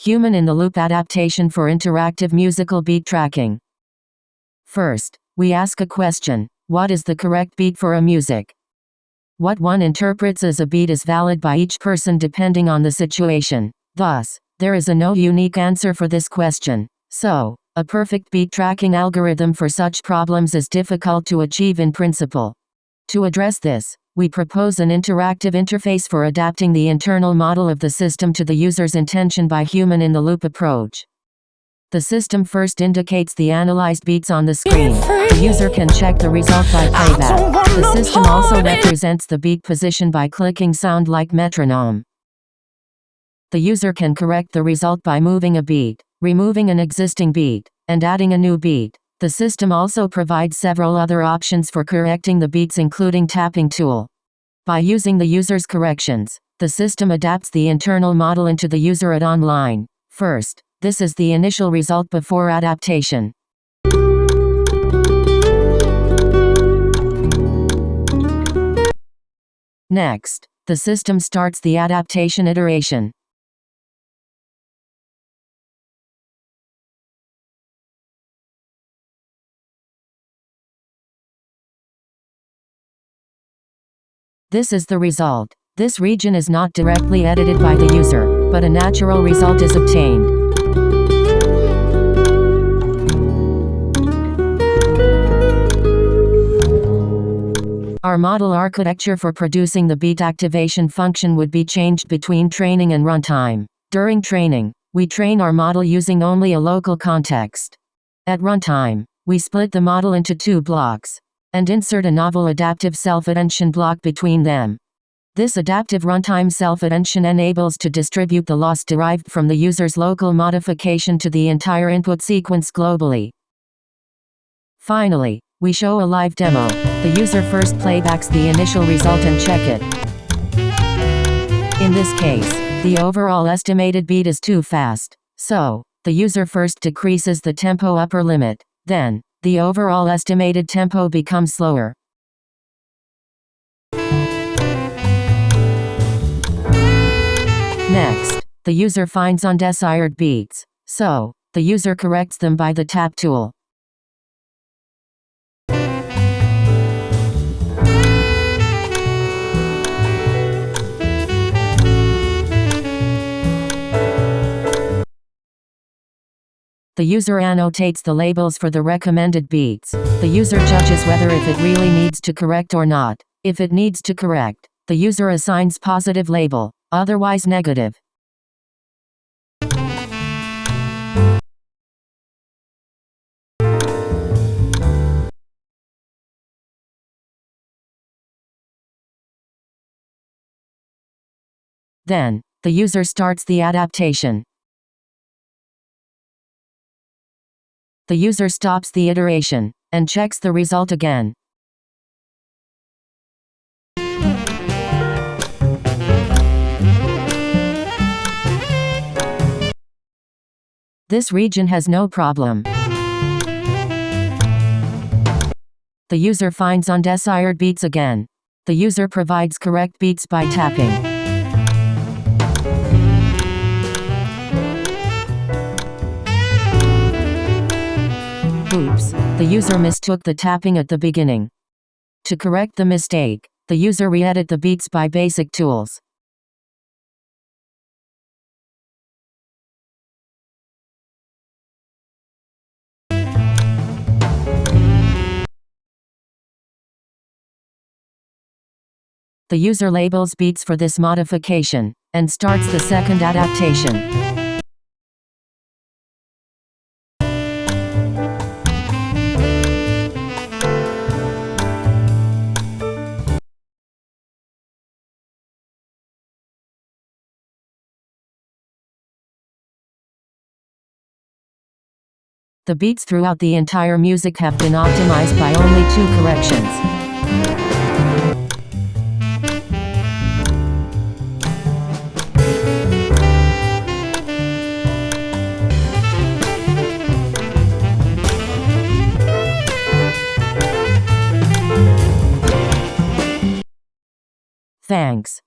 Human-in-the-loop adaptation for interactive musical beat tracking. First, we ask a question: what is the correct beat for a music? What one interprets as a beat is valid by each person depending on the situation. Thus, there is no unique answer for this question. So, a perfect beat tracking algorithm for such problems is difficult to achieve in principle. To address this, we propose an interactive interface for adapting the internal model of the system to the user's intention by human-in-the-loop approach. The system first indicates the analyzed beats on the screen. The user can check the result by playback. The system also represents the beat position by clicking sound like metronome. The user can correct the result by moving a beat, removing an existing beat, and adding a new beat. The system also provides several other options for correcting the beats, including tapping tool. By using the user's corrections, the system adapts the internal model into the user at online. First, this is the initial result before adaptation. Next, the system starts the adaptation iteration. This is the result. This region is not directly edited by the user, but a natural result is obtained. Our model architecture for producing the beat activation function would be changed between training and runtime. During training, we train our model using only a local context. At runtime, we split the model into two blocks and insert a novel adaptive self-attention block between them. This adaptive runtime self-attention enables to distribute the loss derived from the user's local modification to the entire input sequence globally. Finally, we show a live demo. The user first playbacks the initial result and check it. In this case, the overall estimated beat is too fast, so the user first decreases the tempo upper limit. Then, the overall estimated tempo becomes slower. Next, the user finds undesired beats, so the user corrects them by the tap tool. The user annotates the labels for the recommended beats. The user judges whether if it really needs to correct or not. If it needs to correct, the user assigns positive label, otherwise negative. Then, the user starts the adaptation. The user stops the iteration and checks the result again. This region has no problem. The user finds undesired beats again. The user provides correct beats by tapping. Oops, the user mistook the tapping at the beginning. To correct the mistake, the user re-edit the beats by basic tools. The user labels beats for this modification and starts the second adaptation. The beats throughout the entire music have been optimized by only 2 corrections. Thanks.